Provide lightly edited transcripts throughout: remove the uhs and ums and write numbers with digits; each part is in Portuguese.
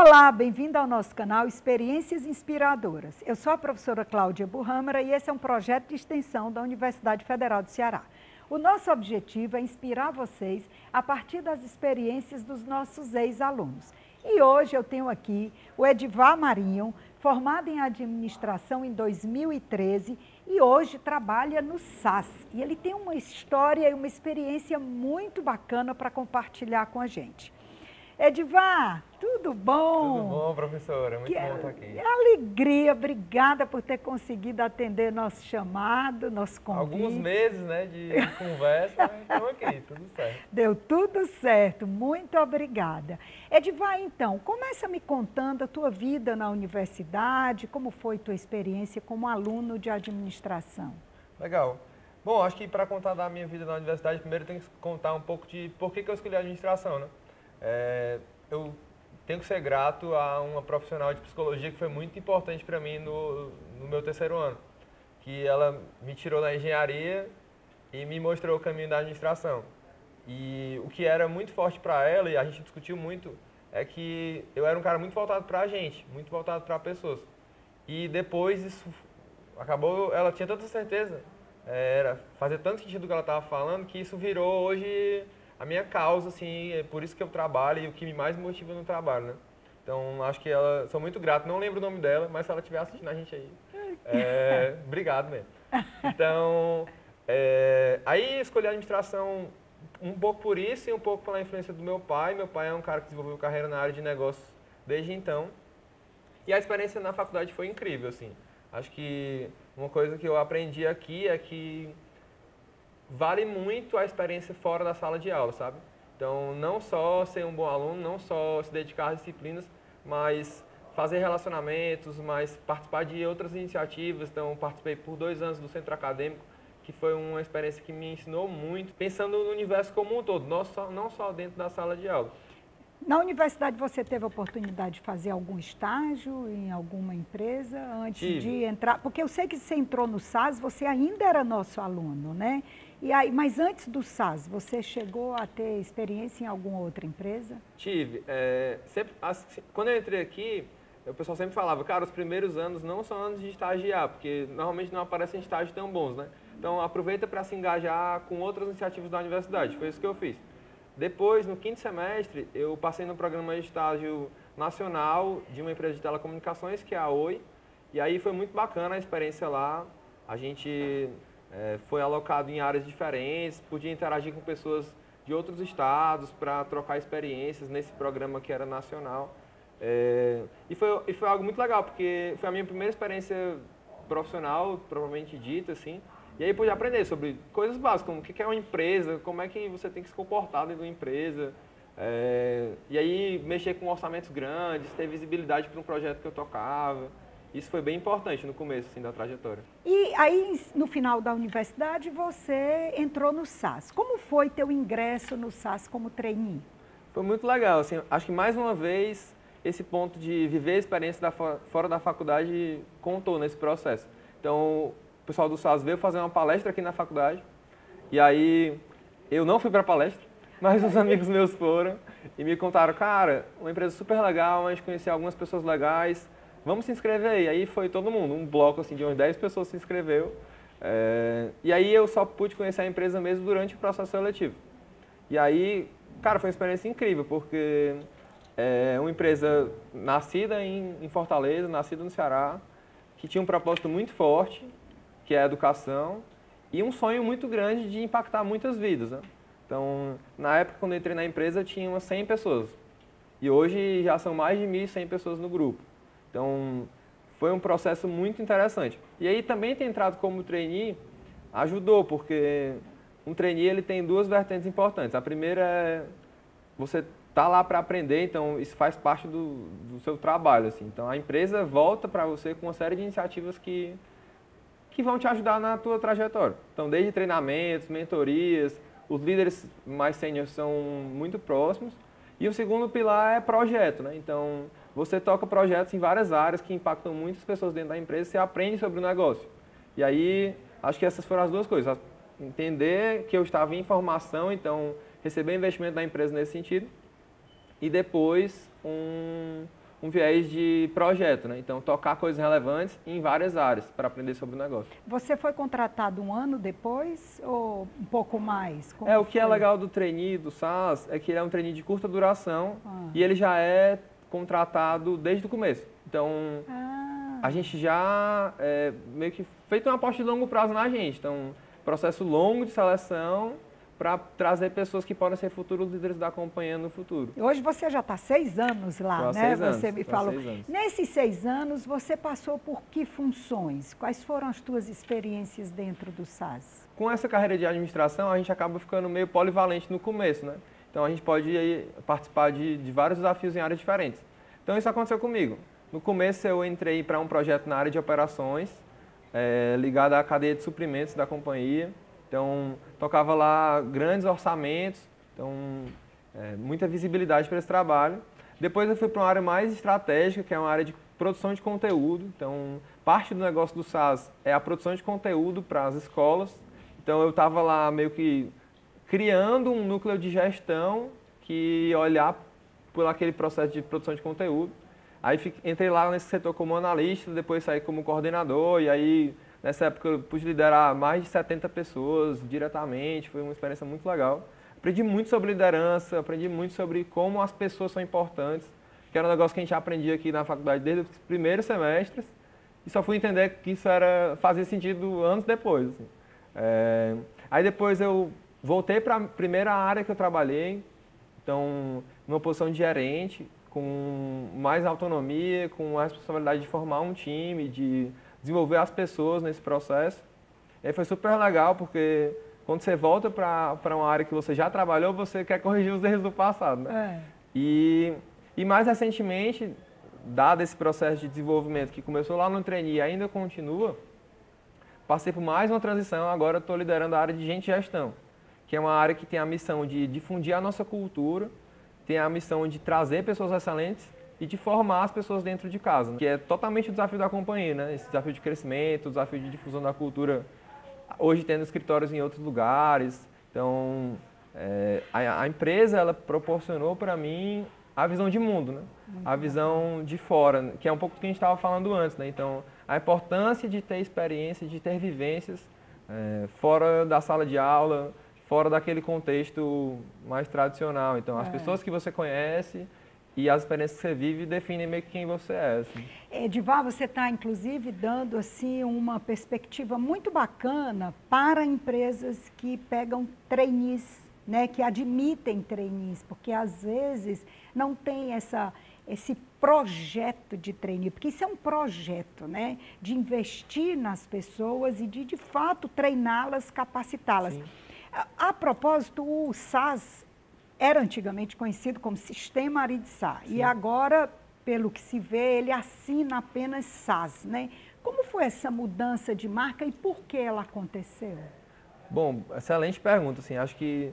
Olá, bem-vindo ao nosso canal Experiências Inspiradoras. Eu sou a professora Cláudia Burrâmara e esse é um projeto de extensão da Universidade Federal do Ceará. O nosso objetivo é inspirar vocês a partir das experiências dos nossos ex-alunos. E hoje eu tenho aqui o Edivar Marinho, formado em administração em 2013 e hoje trabalha no SAS. E ele tem uma história e uma experiência muito bacana para compartilhar com a gente. Edivar, tudo bom? Tudo bom, professora? Muito bom estar aqui. Alegria, obrigada por ter conseguido atender nosso chamado, nosso convite. Alguns meses, né, de conversa, então aqui, tudo certo. Deu tudo certo, muito obrigada. Edivar, então, começa me contando a tua vida na universidade, como foi tua experiência como aluno de administração. Legal. Bom, acho que para contar da minha vida na universidade, primeiro tem que contar um pouco de por que eu escolhi a administração, né? Eu tenho que ser grato a uma profissional de psicologia que foi muito importante para mim no meu terceiro ano, que ela me tirou da engenharia e me mostrou o caminho da administração. E o que era muito forte para ela, e a gente discutiu muito, é que eu era um cara muito voltado para a gente, muito voltado para pessoas. E depois isso acabou, ela tinha tanta certeza, fazia tanto sentido o que ela estava falando, que isso virou hoje a minha causa, assim, é por isso que eu trabalho e o que me mais motiva no trabalho, né? Então, acho que ela, sou muito grato, não lembro o nome dela, mas se ela estiver assistindo a gente aí, obrigado mesmo. Então, aí escolhi a administração um pouco por isso e um pouco pela influência do meu pai. Meu pai é um cara que desenvolveu carreira na área de negócios desde então. E a experiência na faculdade foi incrível, assim. Acho que uma coisa que eu aprendi aqui é que vale muito a experiência fora da sala de aula, sabe? Então, não só ser um bom aluno, não só se dedicar às disciplinas, mas fazer relacionamentos, mas participar de outras iniciativas. Então, participei por 2 anos do centro acadêmico, que foi uma experiência que me ensinou muito, pensando no universo como um todo, não só dentro da sala de aula. Na universidade você teve a oportunidade de fazer algum estágio em alguma empresa antes de entrar? Porque eu sei que você entrou no SAS, você ainda era nosso aluno, né? E aí, mas antes do SAS, você chegou a ter experiência em alguma outra empresa? Tive. Quando eu entrei aqui, o pessoal sempre falava, cara, os primeiros anos não são anos de estagiar, porque normalmente não aparecem estágios tão bons, né? Então aproveita para se engajar com outras iniciativas da universidade. Foi isso que eu fiz. Depois, no 5º semestre, eu passei no programa de estágio nacional de uma empresa de telecomunicações, que é a Oi. E aí foi muito bacana a experiência lá. A gente foi alocado em áreas diferentes, podia interagir com pessoas de outros estados para trocar experiências nesse programa que era nacional. E foi algo muito legal, porque foi a minha primeira experiência profissional, provavelmente dita, assim. E aí pude aprender sobre coisas básicas, como o que é uma empresa, como é que você tem que se comportar dentro de uma empresa. E aí mexer com orçamentos grandes, ter visibilidade para um projeto que eu tocava. Isso foi bem importante no começo, assim, da trajetória. E aí, no final da universidade, você entrou no SAS. Como foi teu ingresso no SAS como trainee? Foi muito legal, assim, acho que mais uma vez esse ponto de viver a experiência fora da faculdade contou nesse processo. Então, o pessoal do SAS veio fazer uma palestra aqui na faculdade, e aí eu não fui para a palestra, mas os amigos meus foram e me contaram, cara, uma empresa super legal, a gente conhecia algumas pessoas legais, vamos se inscrever aí. Aí foi todo mundo, um bloco assim, de umas 10 pessoas se inscreveu, e aí eu só pude conhecer a empresa mesmo durante o processo seletivo. E aí, cara, foi uma experiência incrível, porque é uma empresa nascida em Fortaleza, nascida no Ceará, que tinha um propósito muito forte, que é a educação, e um sonho muito grande de impactar muitas vidas, né? Então, na época, quando eu entrei na empresa, tinha umas 100 pessoas. E hoje já são mais de 1.100 pessoas no grupo. Então, foi um processo muito interessante. E aí, também ter entrado como trainee ajudou, porque um trainee ele tem 2 vertentes importantes. A primeira é você tá lá para aprender, então isso faz parte do seu trabalho, assim. Então, a empresa volta para você com uma série de iniciativas que vão te ajudar na tua trajetória. Então, desde treinamentos, mentorias, os líderes mais sêniores são muito próximos. E o segundo pilar é projeto, né? Então, você toca projetos em várias áreas que impactam muitas pessoas dentro da empresa, você aprende sobre o negócio. E aí, acho que essas foram as 2 coisas. Entender que eu estava em formação, então, receber investimento da empresa nesse sentido. E depois, um um viés de projeto, né? Então, tocar coisas relevantes em várias áreas para aprender sobre o negócio. Você foi contratado um ano depois ou um pouco mais? Como O que é foi? legal do trainee, do SAS, é que ele é um trainee de curta duração e ele já é contratado desde o começo. Então, a gente já meio que feito uma aposta de longo prazo na gente. Então, processo longo de seleção para trazer pessoas que podem ser futuros líderes da companhia no futuro. Hoje você já está 6 anos lá, né? 6 anos, você me falou. 6 anos. Nesses 6 anos, você passou por que funções? Quais foram as tuas experiências dentro do SAS? Com essa carreira de administração, a gente acaba ficando meio polivalente no começo, né? Então, a gente pode aí participar de vários desafios em áreas diferentes. Então, isso aconteceu comigo. No começo, eu entrei para um projeto na área de operações, ligado à cadeia de suprimentos da companhia. Então, tocava lá grandes orçamentos, então, muita visibilidade para esse trabalho. Depois eu fui para uma área mais estratégica, que é uma área de produção de conteúdo. Então, parte do negócio do SAS é a produção de conteúdo para as escolas. Então, eu estava lá meio que criando um núcleo de gestão que ia olhar por aquele processo de produção de conteúdo. Aí entrei lá nesse setor como analista, depois saí como coordenador e aí... Nessa época eu pude liderar mais de 70 pessoas diretamente, foi uma experiência muito legal. Aprendi muito sobre liderança, aprendi muito sobre como as pessoas são importantes, que era um negócio que a gente aprendia aqui na faculdade desde os primeiros semestres, e só fui entender que isso fazia sentido anos depois. Assim. Aí depois eu voltei para a primeira área que eu trabalhei, então numa posição de gerente, com mais autonomia, com a responsabilidade de formar um time, de desenvolver as pessoas nesse processo. E aí foi super legal, porque quando você volta para uma área que você já trabalhou, você quer corrigir os erros do passado, né? E mais recentemente, dado esse processo de desenvolvimento que começou lá no trainee e ainda continua, passei por mais uma transição, agora estou liderando a área de gente e gestão, que é uma área que tem a missão de difundir a nossa cultura, tem a missão de trazer pessoas excelentes e de formar as pessoas dentro de casa, que é totalmente o desafio da companhia, né? Esse desafio de crescimento, o desafio de difusão da cultura, hoje tendo escritórios em outros lugares. Então, a empresa, ela proporcionou para mim a visão de mundo, né? A visão de fora, que é um pouco do que a gente estava falando antes, né? Então, a importância de ter experiência, de ter vivências fora da sala de aula, fora daquele contexto mais tradicional. Então, as pessoas que você conhece e as experiências que você vive definem meio que quem você é. Assim. Edivar, você está, inclusive, dando assim, uma perspectiva muito bacana para empresas que pegam trainees, né, que admitem trainees, porque às vezes não tem esse projeto de trainee, porque isso é um projeto, né, de investir nas pessoas e de fato, treiná-las, capacitá-las. A propósito, o SAS era antigamente conhecido como Sistema Aridsá, e agora, pelo que se vê, ele assina apenas SAS, né? Como foi essa mudança de marca e por que ela aconteceu? Bom, excelente pergunta. Assim, acho que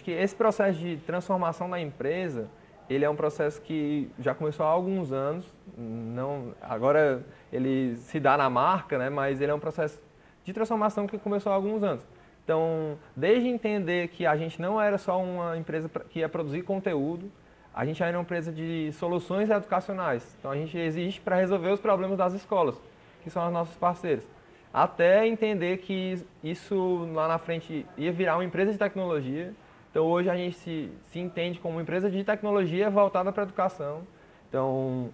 esse processo de transformação da empresa, ele é um processo que já começou há alguns anos. Agora ele se dá na marca, né? Mas ele é um processo de transformação que começou há alguns anos. Então, desde entender que a gente não era só uma empresa que ia produzir conteúdo, a gente era uma empresa de soluções educacionais. Então, a gente existe para resolver os problemas das escolas, que são os nossos parceiros. Até entender que isso lá na frente ia virar uma empresa de tecnologia. Então, hoje a gente se entende como uma empresa de tecnologia voltada para a educação. Então,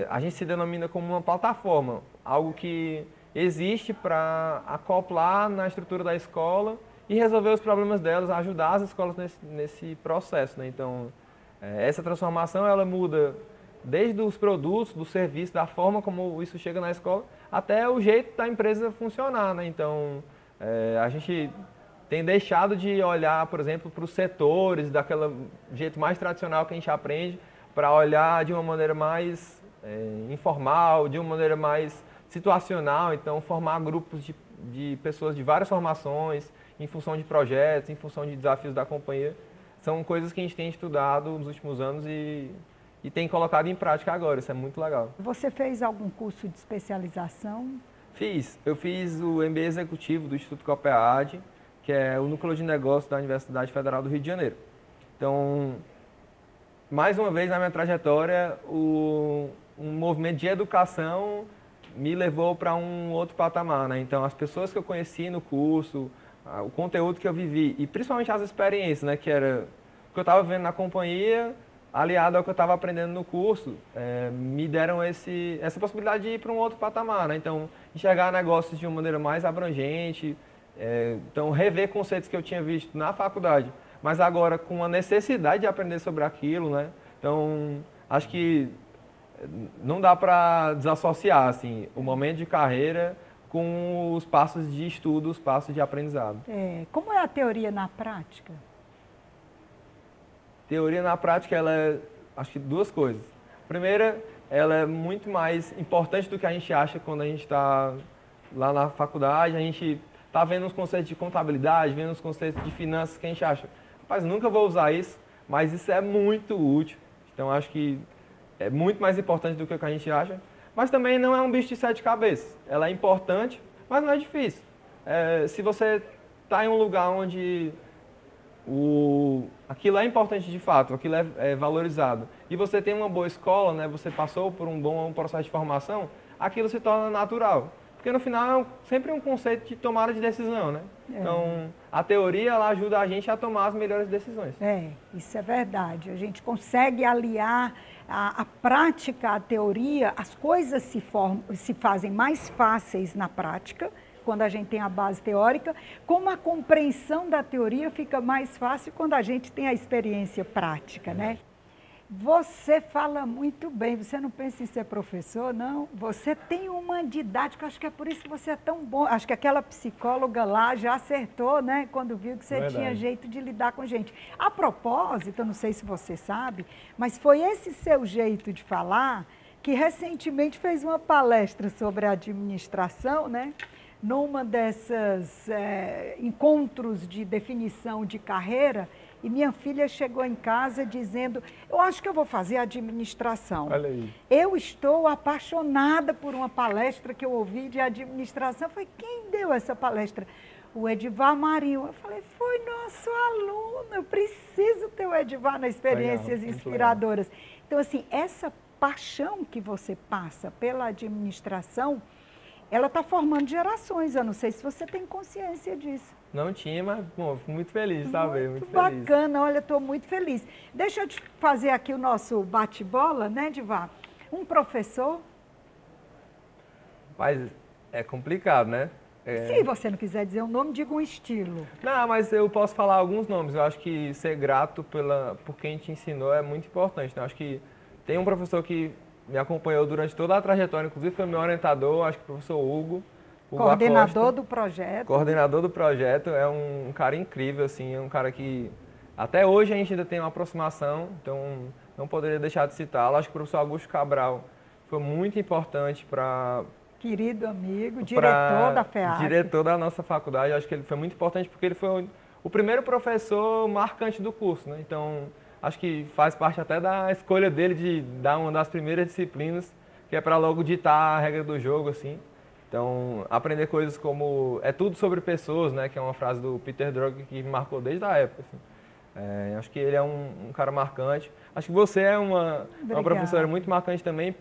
a gente se denomina como uma plataforma, algo que existe para acoplar na estrutura da escola e resolver os problemas delas, ajudar as escolas nesse processo, né? Então, essa transformação ela muda desde os produtos, do serviço, da forma como isso chega na escola, até o jeito da empresa funcionar, né? Então, a gente tem deixado de olhar, por exemplo, para os setores, daquele jeito mais tradicional que a gente aprende, para olhar de uma maneira mais informal, de uma maneira mais situacional, então formar grupos de pessoas de várias formações, em função de projetos, em função de desafios da companhia, são coisas que a gente tem estudado nos últimos anos e tem colocado em prática agora, isso é muito legal. Você fez algum curso de especialização? Eu fiz o MBA Executivo do Instituto COPEAD, que é o núcleo de negócios da Universidade Federal do Rio de Janeiro. Então, mais uma vez na minha trajetória, um movimento de educação me levou para um outro patamar, né? Então, as pessoas que eu conheci no curso, o conteúdo que eu vivi e principalmente as experiências, né? Que era o que eu estava vendo na companhia, aliado ao que eu estava aprendendo no curso, me deram essa possibilidade de ir para um outro patamar, né? Então, enxergar negócios de uma maneira mais abrangente, então, rever conceitos que eu tinha visto na faculdade, mas agora com a necessidade de aprender sobre aquilo, né? Então, acho que não dá para desassociar assim, o momento de carreira com os passos de estudo, os passos de aprendizado. Como é a teoria na prática? Teoria na prática, acho que duas coisas. Primeira, ela é muito mais importante do que a gente acha quando a gente está lá na faculdade, a gente está vendo os conceitos de contabilidade, vendo os conceitos de finanças que a gente acha, rapaz, nunca vou usar isso, mas isso é muito útil. Então, acho que é muito mais importante do que o que a gente acha, mas também não é um bicho de sete cabeças. Ela é importante, mas não é difícil. Se você está em um lugar onde aquilo é importante de fato, aquilo é valorizado, e você tem uma boa escola, né, você passou por um bom processo de formação, aquilo se torna natural. Porque no final é sempre um conceito de tomada de decisão, né? Então, a teoria ela ajuda a gente a tomar as melhores decisões. Isso é verdade. A gente consegue aliar a prática à teoria, as coisas se fazem mais fáceis na prática, quando a gente tem a base teórica, como a compreensão da teoria fica mais fácil quando a gente tem a experiência prática, né? Você fala muito bem, você não pensa em ser professor, não? Você tem uma didática, acho que é por isso que você é tão bom. Acho que aquela psicóloga lá já acertou, né? Quando viu que você tinha jeito de lidar com gente. A propósito, eu não sei se você sabe, mas foi esse seu jeito de falar que recentemente fez uma palestra sobre administração, né? Numa dessas encontros de definição de carreira, e minha filha chegou em casa dizendo, eu acho que eu vou fazer administração. Olha aí. Eu estou apaixonada por uma palestra que eu ouvi de administração. Eu falei, quem deu essa palestra? O Edivar Marinho. Eu falei, foi nosso aluno, eu preciso ter o Edivar nas experiências inspiradoras. Então, assim, essa paixão que você passa pela administração, ela está formando gerações, eu não sei se você tem consciência disso. Não tinha, mas bom, fico muito feliz, sabe? Muito bacana, olha, estou muito feliz. Deixa eu te fazer aqui o nosso bate-bola, né, Edivar? Um professor? Mas é complicado, né? Se você não quiser dizer um nome, diga um estilo. Não, mas eu posso falar alguns nomes. Eu acho que ser grato por quem te ensinou é muito importante, né? Eu acho que tem um professor que me acompanhou durante toda a trajetória, inclusive foi meu orientador, acho que o professor Hugo coordenador Acosta, do projeto. Coordenador do projeto, é um cara incrível, assim, é um cara que até hoje a gente ainda tem uma aproximação, então não poderia deixar de citá-lo. Acho que o professor Augusto Cabral foi muito importante para... Querido amigo, diretor da FEAC. Diretor da nossa faculdade, acho que ele foi muito importante porque ele foi o primeiro professor marcante do curso, né? Então, acho que faz parte até da escolha dele de dar uma das primeiras disciplinas, que é para logo ditar a regra do jogo, assim. Então, aprender coisas como... É tudo sobre pessoas, né? Que é uma frase do Peter Drucker que me marcou desde a época, assim. Acho que ele é um cara marcante. Acho que você é uma professora muito marcante também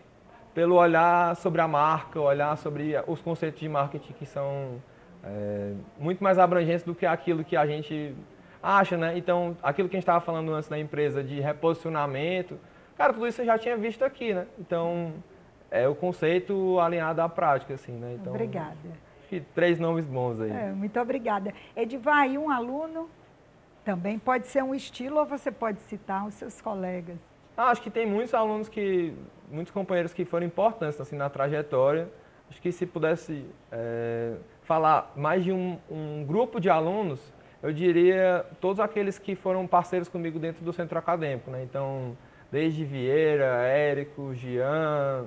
pelo olhar sobre a marca, olhar sobre os conceitos de marketing que são muito mais abrangentes do que aquilo que a gente acha, né? Então, aquilo que a gente estava falando antes da empresa de reposicionamento, cara, tudo isso eu já tinha visto aqui, né? Então, é o conceito alinhado à prática, assim, né? Então, obrigada. Acho que 3 nomes bons aí. Muito obrigada. Edivar, e um aluno também pode ser um estilo ou você pode citar os seus colegas? Acho que tem muitos alunos muitos companheiros que foram importantes, assim, na trajetória. Acho que se pudesse falar mais de um grupo de alunos, eu diria todos aqueles que foram parceiros comigo dentro do centro acadêmico, né? Então, desde Vieira, Érico, Gian,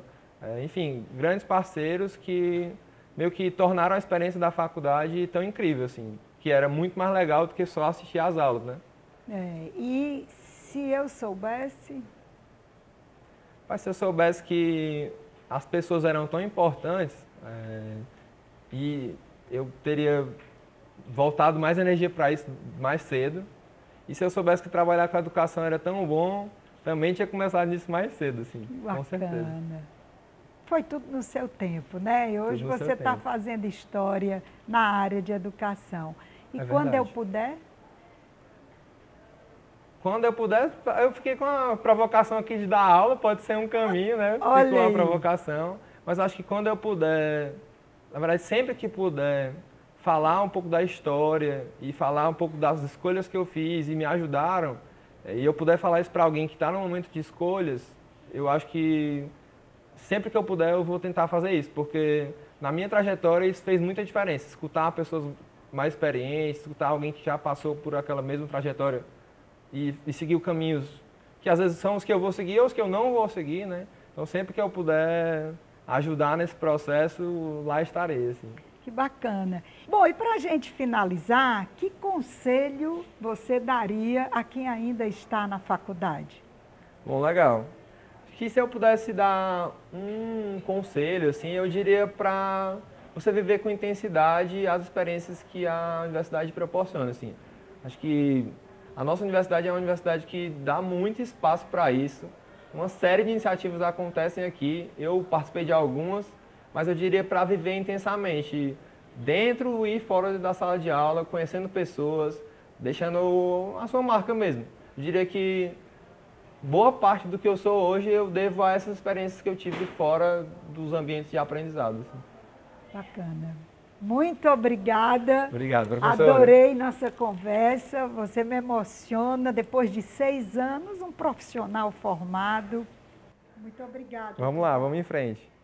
enfim, grandes parceiros que meio que tornaram a experiência da faculdade tão incrível, assim, que era muito mais legal do que só assistir às aulas, né? E se eu soubesse? Mas se eu soubesse que as pessoas eram tão importantes e eu teria voltado mais energia para isso mais cedo, e se eu soubesse que trabalhar com a educação era tão bom, também tinha começado nisso mais cedo, assim, Bacana. com certeza. Foi tudo no seu tempo, né? E hoje você está fazendo história na área de educação. E quando eu puder? Quando eu puder, eu fiquei com a provocação aqui de dar aula, pode ser um caminho, né? Olha Ficou uma aí. provocação, mas acho que quando eu puder, na verdade, sempre que puder, falar um pouco da história e falar um pouco das escolhas que eu fiz e me ajudaram, e eu puder falar isso para alguém que está no momento de escolhas, eu acho que sempre que eu puder eu vou tentar fazer isso, porque na minha trajetória isso fez muita diferença. Escutar pessoas mais experientes, escutar alguém que já passou por aquela mesma trajetória e seguir caminhos que às vezes são os que eu vou seguir ou os que eu não vou seguir, né? Então sempre que eu puder ajudar nesse processo, lá estarei, assim. Que bacana. Bom, e para a gente finalizar, que conselho você daria a quem ainda está na faculdade? Bom, legal. Que se eu pudesse dar um conselho, assim, eu diria para você viver com intensidade as experiências que a universidade proporciona, assim. Acho que a nossa universidade é uma universidade que dá muito espaço para isso. Uma série de iniciativas acontecem aqui, eu participei de algumas, mas eu diria para viver intensamente, dentro e fora da sala de aula, conhecendo pessoas, deixando a sua marca mesmo. Eu diria que boa parte do que eu sou hoje eu devo a essas experiências que eu tive fora dos ambientes de aprendizado. Assim. Bacana. Muito obrigada. Obrigado, professora. Adorei nossa conversa. Você me emociona. Depois de 6 anos, um profissional formado. Muito obrigada. Vamos lá, vamos em frente.